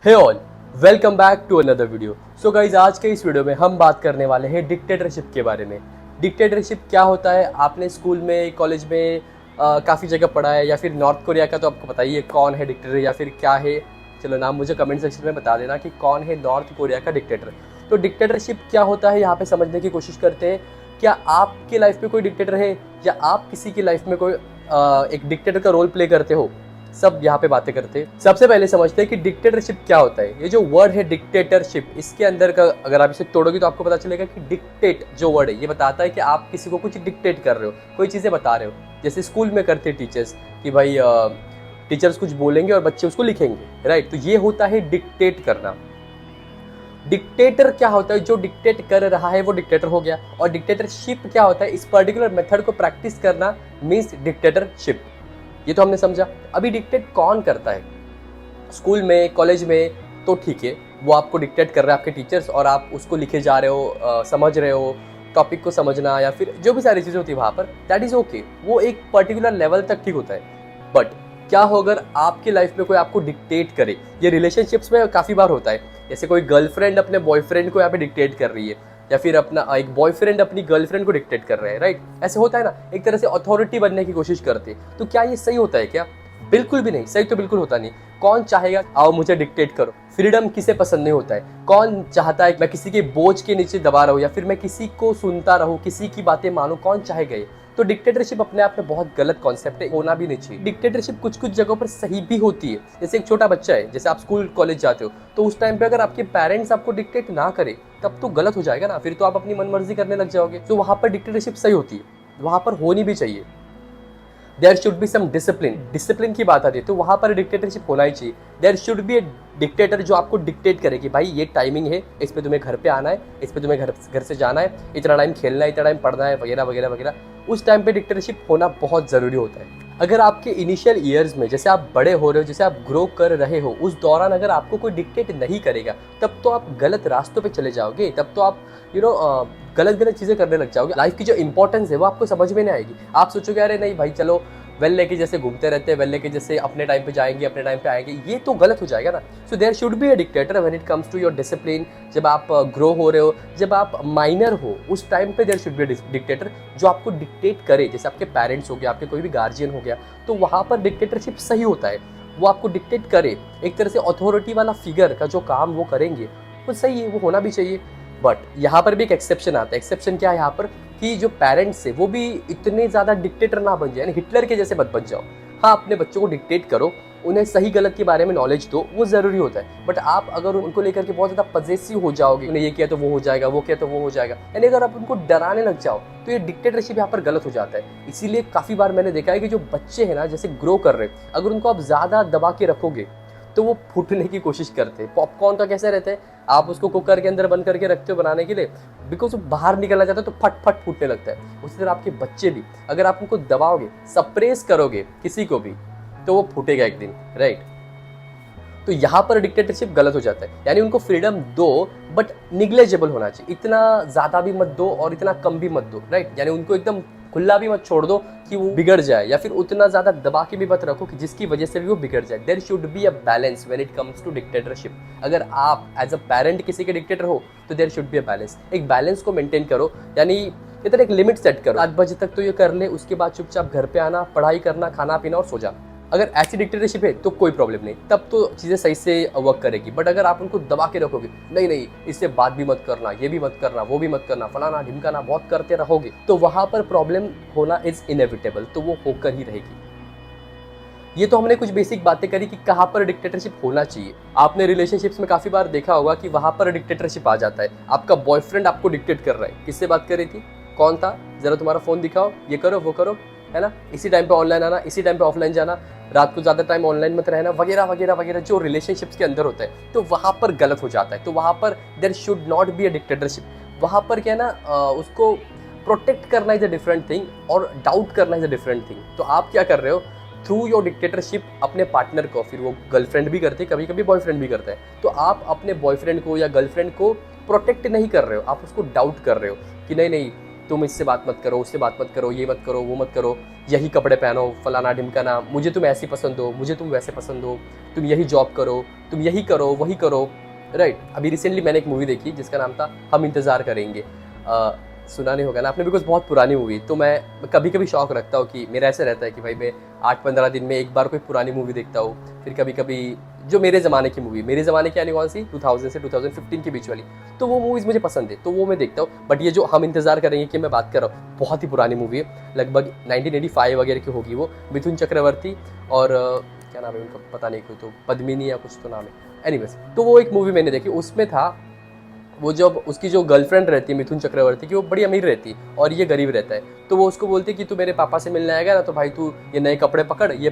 Hey all, welcome back to another video. So guys, आज के इस वीडियो में हम बात करने वाले हैं डिक्टेटरशिप के बारे में। डिक्टेटरशिप क्या होता है? आपने स्कूल में, कॉलेज में काफ़ी जगह पढ़ा है, या फिर नॉर्थ कोरिया का तो आपको बताइए कौन है डिक्टेटर या फिर क्या है। चलो नाम मुझे कमेंट सेक्शन में बता देना कि कौन है नॉर्थ कोरिया का डिक्टेटर। तो डिक्टेटरशिप क्या होता है यहाँ पे समझने की कोशिश करते हैं। क्या आपकी लाइफ में कोई डिक्टेटर है, या आप किसी की लाइफ में कोई एक डिक्टेटर का रोल प्ले करते हो? सब यहाँ पे बातें करते हैं। सबसे पहले समझते हैं कि डिक्टेटरशिप क्या होता है। ये जो वर्ड है डिक्टेटरशिप, इसके अंदर का अगर आप इसे तोड़ोगे तो आपको पता चलेगा कि डिक्टेट जो वर्ड है ये बताता है कि आप किसी को कुछ डिक्टेट कर रहे हो, कोई चीज़ें बता रहे हो। जैसे स्कूल में करते हैं टीचर्स कि भाई टीचर्स कुछ बोलेंगे और बच्चे उसको लिखेंगे, राइट। तो ये होता है डिक्टेट करना। डिक्टेटर क्या होता है? जो डिक्टेट कर रहा है वो डिक्टेटर हो गया। और डिक्टेटरशिप क्या होता है? इस पर्टिकुलर मेथड को प्रैक्टिस करना मीन्स डिक्टेटरशिप। ये तो हमने समझा। अभी डिक्टेट कौन करता है? स्कूल में, कॉलेज में तो ठीक है, वो आपको डिक्टेट कर रहे हैं आपके टीचर्स, और आप उसको लिखे जा रहे हो, समझ रहे हो, टॉपिक को समझना या फिर जो भी सारी चीज़ें होती है वहाँ पर, दैट इज़ ओके। वो एक पर्टिकुलर लेवल तक ठीक होता है। बट क्या हो अगर आपकी लाइफ में कोई आपको डिक्टेट करे? ये रिलेशनशिप्स में काफ़ी बार होता है। जैसे कोई गर्लफ्रेंड अपने बॉयफ्रेंड को यहाँ पे डिक्टेट कर रही है, या फिर अपना एक बॉयफ्रेंड अपनी गर्लफ्रेंड को डिक्टेट कर रहे हैं, राइट। ऐसे होता है ना, एक तरह से अथॉरिटी बनने की कोशिश करते हैं। तो क्या ये सही होता है क्या? बिल्कुल भी नहीं। सही तो बिल्कुल होता नहीं। कौन चाहेगा आओ मुझे डिक्टेट करो? फ्रीडम किसे पसंद नहीं होता है? कौन चाहता है मैं किसी के बोझ के नीचे दबा रहूं, या फिर मैं किसी को सुनता रहूं, किसी की बातें मानूं? कौन चाहेगा ये? तो डिक्टेटरशिप अपने आप में बहुत गलत कॉन्सेप्ट है, होना भी नहीं चाहिए। डिक्टेटरशिप कुछ कुछ जगहों पर सही भी होती है। जैसे एक छोटा बच्चा है, जैसे आप स्कूल कॉलेज जाते हो, तो उस टाइम पे अगर आपके पेरेंट्स आपको डिक्टेट ना करे तब तो गलत हो जाएगा ना, फिर तो आप अपनी मनमर्जी करने लग जाओगे। तो वहां पर डिक्टेटरशिप सही होती है, वहां पर होनी भी चाहिए। There should be some discipline. Discipline की बात आती है तो वहां पर डिक्टेटरशिप होना ही चाहिए। There should be a dictator जो आपको डिक्टेट करे कि भाई ये टाइमिंग है, इस पे तुम्हें घर पे आना है, इस पे तुम्हें घर से जाना है, इतना टाइम खेलना है, इतना टाइम पढ़ना है, वगैरह वगैरह वगैरह। उस टाइम पे डिक्टेटरशिप होना बहुत ज़रूरी होता है। अगर आपके इनिशियल ईयर्स में, जैसे आप बड़े हो रहे हो, जैसे आप ग्रो कर रहे हो, उस दौरान अगर आपको कोई डिक्टेट नहीं करेगा तब तो आप गलत रास्तों पे चले जाओगे। तब तो आप गलत गलत चीज़ें करने लग जाओगे। लाइफ की जो इंपॉर्टेंस है वो आपको समझ में नहीं आएगी। आप सोचोगे अरे नहीं भाई, चलो वेल्ले के जैसे घूमते रहते हैं, वेल्ले के जैसे अपने टाइम पे जाएंगे, अपने टाइम पे आएंगे। ये तो गलत हो जाएगा ना। So there should be a dictator when it comes to your discipline. जब आप ग्रो हो रहे हो, जब आप माइनर हो, उस टाइम पे there should be a dictator जो आपको डिक्टेट करे। जैसे आपके पेरेंट्स हो गया, आपके कोई भी गार्जियन हो गया, तो वहाँ पर डिक्टेटरशिप सही होता है। वो आपको डिक्टेट करे, एक तरह से अथॉरिटी वाला फिगर का जो काम वो करेंगे वो सही है, वो होना भी चाहिए। बट यहाँ पर भी एक एक्सेप्शन आता है। एक्सेप्शन क्या है यहाँ पर? कि जो पेरेंट्स है वो भी इतने ज़्यादा डिक्टेटर ना बन जाए, यानी हिटलर के जैसे मत बन जाओ। हाँ, अपने बच्चों को डिक्टेट करो, उन्हें सही गलत के बारे में नॉलेज दो, वो ज़रूरी होता है। बट आप अगर उनको लेकर के बहुत ज़्यादा पजेसिव हो जाओगे, उन्हें ये किया तो वो हो जाएगा, वो किया तो वो हो जाएगा, यानी अगर आप उनको डराने लग जाओ तो ये डिक्टेटरशिप यहाँ पर गलत हो जाता है। इसीलिए काफ़ी बार मैंने देखा है कि जो बच्चे हैं ना, जैसे ग्रो कर रहे हैं, अगर उनको आप ज़्यादा दबा के रखोगे तो वो फूटने की कोशिश करते हैं। पॉपकॉर्न का कैसे रहता है? आप उसको कुकर के अंदर बंद करके रखते हो बनाने के लिए, बिकॉज वो बाहर निकलना चाहता है तो फट फट फूटने लगता है। उसी तरह आपके बच्चे भी, अगर आप उनको दबाओगे, सप्रेस करोगे किसी को भी, तो वो फूटेगा एक दिन, राइट। तो यहाँ पर डिक्टेटरशिप गलत हो जाता है। यानी उनको फ्रीडम दो, बट निग्लेजेबल होना चाहिए। इतना ज़्यादा भी मत दो और इतना कम भी मत दो, राइट। यानी उनको एकदम खुला भी मत छोड़ दो कि वो बिगड़ जाए, या फिर उतना ज़्यादा दबा के भी मत रखो कि जिसकी वजह से भी वो बिगड़ जाए। There should be a balance when it comes to dictatorship. अगर आप एज अ पेरेंट किसी के डिक्टेटर हो तो there should be a balance. एक बैलेंस को मेंटेन करो, यानी इधर एक लिमिट सेट करो। 8 बजे तक तो ये कर ले, उसके बाद चुपचाप घर पे आना, पढ़ाई करना, खाना पीना और सो जा। अगर ऐसी डिक्टेटरशिप है तो कोई प्रॉब्लम नहीं, तब तो चीज़ें सही से वर्क करेगी। बट अगर आप उनको दबा के रखोगे, नहीं नहीं इससे बात भी मत करना, ये भी मत करना, वो भी मत करना, फलाना ढिमकाना बहुत करते रहोगे, तो वहाँ पर प्रॉब्लम होना इज इनएविटेबल, तो वो होकर ही रहेगी। ये तो हमने कुछ बेसिक बातें करी कि कहाँ पर डिक्टेटरशिप होना चाहिए। आपने रिलेशनशिप्स में काफ़ी बार देखा होगा कि वहाँ पर डिक्टेटरशिप आ जाता है। आपका बॉयफ्रेंड आपको डिक्टेट कर रहा है। किससे बात कर रही थी? कौन था? ज़रा तुम्हारा फ़ोन दिखाओ, ये करो वो करो, है ना। इसी टाइम पे ऑनलाइन आना, इसी टाइम पे ऑफलाइन जाना, रात को ज़्यादा टाइम ऑनलाइन मत रहना, वगैरह वगैरह वगैरह, जो रिलेशनशिप्स के अंदर होता है। तो वहाँ पर गलत हो जाता है। तो वहाँ पर there should not be a dictatorship. वहाँ पर क्या है ना, उसको प्रोटेक्ट करना इज़ अ डिफरेंट थिंग और डाउट करना इज़ अ डिफरेंट थिंग। तो आप क्या कर रहे हो? थ्रू योर डिक्टेटरशिप अपने पार्टनर को, फिर वो गर्लफ्रेंड भी करते हैं, कभी कभी बॉयफ्रेंड भी करता है, तो आप अपने बॉयफ्रेंड को या गर्लफ्रेंड को प्रोटेक्ट नहीं कर रहे हो, आप उसको डाउट कर रहे हो कि नहीं नहीं तुम इससे बात मत करो, उससे बात मत करो, ये मत करो, वो मत करो, यही कपड़े पहनो, फलाना ढिमकाना, मुझे तुम ऐसी पसंद हो, मुझे तुम वैसे पसंद हो, तुम यही जॉब करो, तुम यही करो, वही करो, राइट। अभी रिसेंटली मैंने एक मूवी देखी जिसका नाम था हम इंतज़ार करेंगे। सुना नहीं होगा ना आपने, बिकॉज बहुत पुरानी मूवी। तो मैं कभी कभी शौक रखता हूँ कि मेरा ऐसा रहता है कि भाई मैं 8-15 दिन में एक बार कोई पुरानी मूवी देखता हूँ। फिर कभी कभी जो मेरे ज़माने की मूवी, मेरे ज़माने की यानी कौन सी, 2000 से 2015 के बीच वाली, तो वो मूवीज़ मुझे पसंद है, तो वो मैं देखता हूँ। बट ये जो हम इंतज़ार करेंगे कि मैं बात कर रहा हूँ, बहुत ही पुरानी मूवी है, लगभग 1985 वगैरह की होगी वो। मिथुन चक्रवर्ती और क्या नाम है उनका पता नहीं, कोई तो पद्मिनी या कुछ तो नाम है। एनीवेज, तो वो एक मूवी मैंने देखी, उसमें था वो जब उसकी जो गर्लफ्रेंड रहती है मिथुन चक्रवर्ती की, वो बड़ी अमीर रहती है और ये गरीब रहता है। तो वो उसको बोलती है कि तू मेरे पापा से मिलने आएगा ना, तो भाई तू ये नए कपड़े पकड़, ये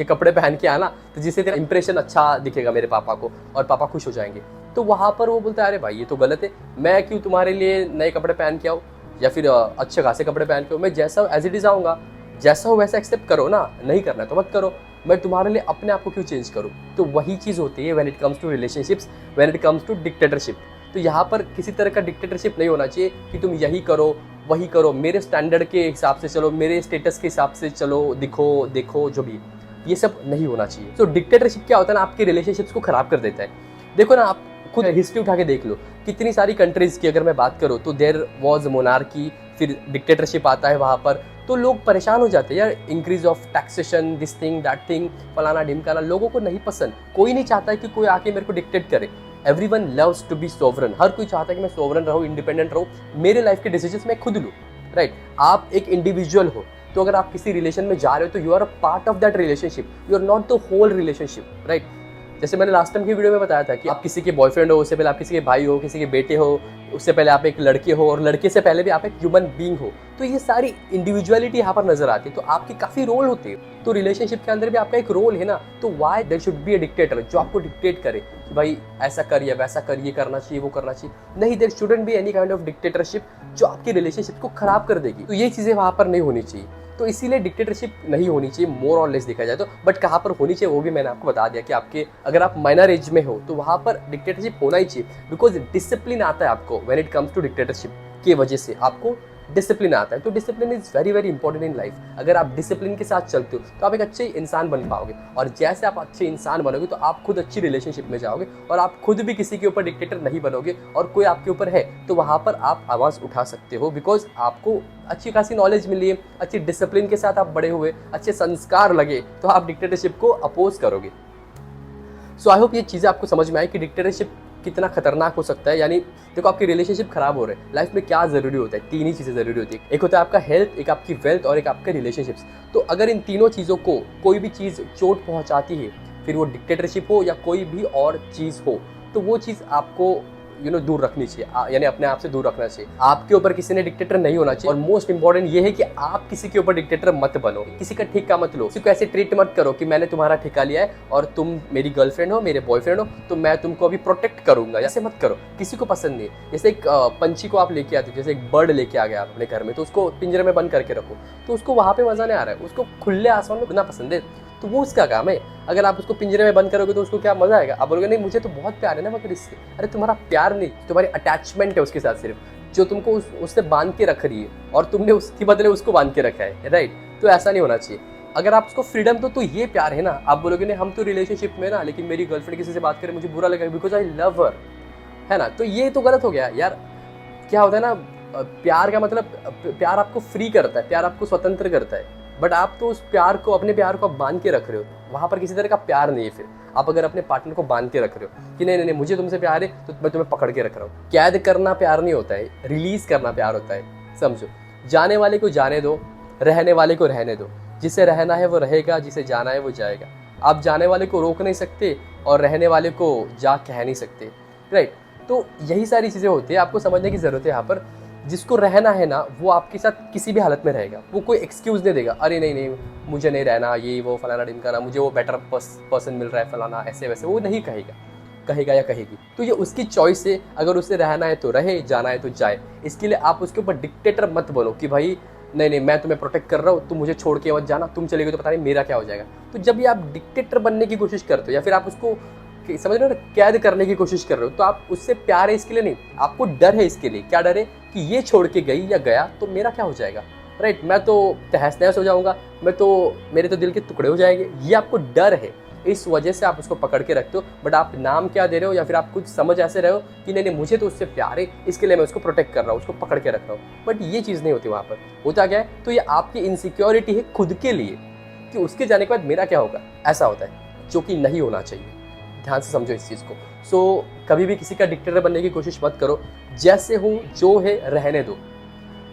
कपड़े पहन के आना, तो जिससे तेरा इंप्रेशन अच्छा दिखेगा मेरे पापा को और पापा खुश हो जाएंगे। तो वहाँ पर वो बोलता है अरे भाई ये तो गलत है, मैं क्यों तुम्हारे लिए नए कपड़े पहन के आऊँ या फिर अच्छे खासे कपड़े पहन के आऊँ, मैं जैसा एज इट इज़ आऊँगा, जैसा हो वैसा एक्सेप्ट करो ना, नहीं करना तो मत करो, मैं तुम्हारे लिए अपने आप को क्यों चेंज करूँ। तो वही चीज़ होती है when it comes to relationships, when it comes to dictatorship. तो यहाँ पर किसी तरह का डिक्टेटरशिप नहीं होना चाहिए कि तुम यही करो वही करो, मेरे स्टैंडर्ड के हिसाब से चलो, मेरे स्टेटस के हिसाब से चलो, दिखो देखो जो भी, ये सब नहीं होना चाहिए। तो डिक्टेटरशिप क्या होता है ना, आपके रिलेशनशिप्स को खराब कर देता है। देखो ना, आप खुद हिस्ट्री उठा के देख लो, कितनी सारी कंट्रीज़ की अगर मैं बात करूँ तो देयर वॉज मोनार्की, फिर डिक्टेटरशिप आता है वहाँ पर, तो लोग परेशान हो जाते हैं यार, increase of taxation, this thing that thing, फलाना ढिमकाना, लोगों को नहीं पसंद। कोई नहीं चाहता है कि कोई आके मेरे को डिक्टेट करे। Everyone loves to be sovereign, हर कोई चाहता है कि मैं सोवरन रहूँ, इंडिपेंडेंट रहूँ, मेरे लाइफ के डिसीजंस मैं खुद लूँ, राइट। आप एक इंडिविजुअल हो, तो अगर आप किसी रिलेशन में जा रहे हो तो you are a part of that relationship, you are not the whole relationship, right. जैसे मैंने लास्ट टाइम की वीडियो में बताया था कि आप किसी के बॉयफ्रेंड हो, उससे पहले आप किसी के भाई हो, किसी के बेटे हो, उससे पहले आप एक लड़के हो, और लड़के से पहले भी आप एक ह्यूमन बीइंग हो। तो ये सारी इंडिविजुअलिटी यहाँ पर नजर आती है, तो आपकी काफ़ी रोल होते हैं। तो रिलेशनशिप के अंदर भी आपका एक रोल है ना, तो why there should be a dictator जो आपको डिक्टेट करे कि भाई ऐसा कर या वैसा कर, ये करना चाहिए वो करना चाहिए। नहीं, there shouldn't be any kind of dictatorship जो आपकी रिलेशनशिप को खराब कर देगी। तो ये चीज़ें वहाँ पर नहीं होनी चाहिए। तो इसीलिए डिक्टेटरशिप नहीं होनी चाहिए, मोर और लेस देखा जाए तो। बट कहाँ पर होनी चाहिए वो भी मैंने आपको बता दिया कि आपके अगर आप माइनर एज में हो तो वहाँ पर डिक्टेटरशिप होना ही चाहिए, बिकॉज डिसिप्लिन आता है आपको when it comes to dictatorship की वजह से आपको डिसिप्लिन आता है। तो discipline is very very important in life. अगर आप डिसिप्लिन के साथ चलते हो तो आप एक अच्छे इंसान बन पाओगे, और जैसे आप अच्छे इंसान बनोगे तो आप खुद अच्छी रिलेशनशिप में जाओगे, और आप खुद भी किसी के ऊपर डिक्टेटर नहीं बनोगे, और कोई आपके ऊपर है तो वहाँ पर आप आवाज़ उठा सकते हो, बिकॉज आपको अच्छी खासी नॉलेज मिली है, अच्छी डिसिप्लिन के साथ आप बड़े हुए, अच्छे संस्कार लगे, तो आप डिक्टेटरशिप को अपोज करोगे। सो आई होप ये चीज़ें आपको समझ में आई कि डिक्टेटरशिप कितना खतरनाक हो सकता है। यानी देखो, आपकी रिलेशनशिप खराब हो रहे हैं, लाइफ में क्या ज़रूरी होता है, तीन ही चीज़ें ज़रूरी होती है। एक होता है आपका हेल्थ, एक आपकी वेल्थ, और एक आपके रिलेशनशिप्स। तो अगर इन तीनों चीज़ों को कोई भी चीज़ चोट पहुंचाती है, फिर वो डिक्टेटरशिप हो या कोई भी और चीज़ हो, तो वो चीज़ आपको दूर रखनी चाहिए, यानी अपने आप से दूर रखना चाहिए। आपके ऊपर किसी ने डिक्टेटर नहीं होना चाहिए, और मोस्ट इंपॉर्टेंट ये है कि आप किसी के ऊपर डिक्टेटर मत बनो, किसी का ठेका मत लो, किसी को ऐसे ट्रीट मत करो कि मैंने तुम्हारा ठेका लिया है और तुम मेरी गर्लफ्रेंड हो, मेरे बॉयफ्रेंड हो, तो मैं तुमको अभी प्रोटेक्ट करूंगा। ऐसे मत करो, किसी को पसंद नहीं। जैसे एक पंछी को आप लेके आते हो, जैसे एक बर्ड लेके आ गया आप अपने घर में, तो उसको पिंजरे में बंद करके रखो, तो उसको वहाँ पे मजा नहीं आ रहा है, उसको खुले आसमान में घूमना पसंद है, तो वो उसका काम है। अगर आप उसको पिंजरे में बंद करोगे तो उसको क्या मजा आएगा? आप बोलोगे नहीं मुझे तो बहुत प्यार है ना मगर इससे। अरे तुम्हारा प्यार नहीं, तुम्हारी अटैचमेंट है उसके साथ सिर्फ, जो तुमको उससे बांध के रख रही है, और तुमने उसके बदले उसको बांध के रखा है, राइट। तो ऐसा नहीं होना चाहिए। अगर आप उसको फ्रीडम दो तो ये प्यार है ना। आप बोलोगे नहीं हम तो रिलेशनशिप में ना, लेकिन मेरी गर्लफ्रेंड किसी से बात करे मुझे बुरा लगेगा बिकॉज आई लव हर, है ना। तो ये तो गलत हो गया यार। क्या होता है ना, प्यार का मतलब, प्यार आपको फ्री करता है, प्यार आपको स्वतंत्र करता है, बट आप तो उस प्यार को, अपने प्यार को बांध के रख रहे हो। वहाँ पर किसी तरह का प्यार नहीं है। फिर आप अगर अपने पार्टनर को बांध के रख रहे हो कि नहीं नहीं नहीं मुझे तुमसे प्यार है तो मैं तुम्हें पकड़ के रख रहा हूँ, कैद करना प्यार नहीं होता है, रिलीज करना प्यार होता है। समझो, जाने वाले को जाने दो, रहने वाले को रहने दो। जिसे रहना है वो रहेगा, जिसे जाना है वो जाएगा। आप जाने वाले को रोक नहीं सकते और रहने वाले को जा कह नहीं सकते, राइट। तो यही सारी चीज़ें होती है, आपको समझने की ज़रूरत है यहाँ पर। जिसको रहना है ना वो आपके साथ किसी भी हालत में रहेगा, वो कोई एक्सक्यूज़ नहीं देगा, अरे नहीं नहीं मुझे नहीं रहना, ये वो फलाना ढिमकाना, मुझे वो बेटर पर्सन मिल रहा है फलाना, ऐसे वैसे वो नहीं कहेगा या कहेगी। तो ये उसकी चॉइस है, अगर उसे रहना है तो रहे, जाना है तो जाए। इसके लिए आप उसके ऊपर डिक्टेटर मत बनो कि भाई नहीं नहीं मैं तुम्हें प्रोटेक्ट कर रहा हूँ, तुम मुझे छोड़ के मत जाना, तुम चले गए तो पता नहीं मेरा क्या हो जाएगा। तो जब ये आप डिक्टेटर बनने की कोशिश करते हो, या फिर आप उसको समझ रहे हो ना, कैद करने की कोशिश कर रहे हो, तो आप उससे प्यार है इसके लिए नहीं, आपको डर है इसके लिए। क्या डर है कि ये छोड़ के गई या गया तो मेरा क्या हो जाएगा, राइट, मैं तो तहस नहस हो जाऊंगा, मेरे तो दिल के टुकड़े हो जाएंगे, ये आपको डर है, इस वजह से आप उसको पकड़ के रखते हो। बट आप नाम क्या दे रहे हो, या फिर आप कुछ समझ ऐसे रहे हो कि नहीं नहीं मुझे तो उससे प्यार है, इसके लिए मैं उसको प्रोटेक्ट कर रहा हूँ, उसको पकड़ के रख रहा हूँ। बट ये चीज़ नहीं होती वहाँ पर। होता क्या है, तो ये आपकी इनसिक्योरिटी है खुद के लिए कि उसके जाने के बाद मेरा क्या होगा, ऐसा होता है, जो कि नहीं होना चाहिए। ध्यान से समझो इस चीज़ को। सो कभी भी किसी का डिक्टेटर बनने की कोशिश मत करो। जैसे हूँ जो है रहने दो।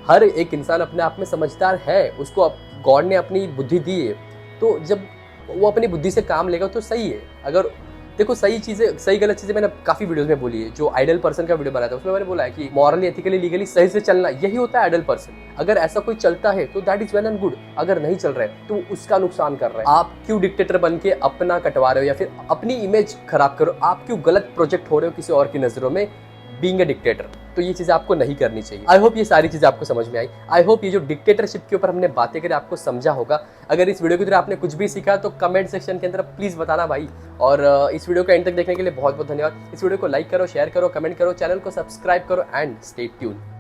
हर एक इंसान अपने आप में समझदार है, उसको गॉड ने अपनी बुद्धि दी है, तो जब वो अपनी बुद्धि से काम लेगा तो सही है। अगर देखो सही चीज़ें, सही गलत चीज़ें मैंने काफ़ी वीडियोस में बोली है। जो आइडल पर्सन का वीडियो बनाया था उसमें मैंने बोला है कि मॉरली, एथिकली, लीगली सही से चलना, यही होता है आइडल पर्सन। अगर ऐसा कोई चलता है तो that is well and good, अगर नहीं चल रहा है तो उसका नुकसान कर रहा है। आप क्यों डिक्टेटर बन के अपना कटवा रहे हो या फिर अपनी इमेज खराब करो, आप क्यों गलत प्रोजेक्ट हो रहे हो किसी और की नज़रों में बीइंग अ डिक्टेटर। तो ये चीज़ें आपको नहीं करनी चाहिए। आई होप ये सारी चीज़ें आपको समझ में आई। आई होप ये जो डिक्टेटरशिप के ऊपर हमने बातें करी आपको समझा होगा। अगर इस वीडियो की तरह आपने कुछ भी सीखा तो कमेंट सेक्शन के अंदर प्लीज़ बताना भाई। और इस वीडियो को एंड तक देखने के लिए बहुत बहुत धन्यवाद। इस वीडियो को लाइक करो, शेयर करो, कमेंट करो, चैनल को सब्सक्राइब करो एंड स्टे ट्यून्ड।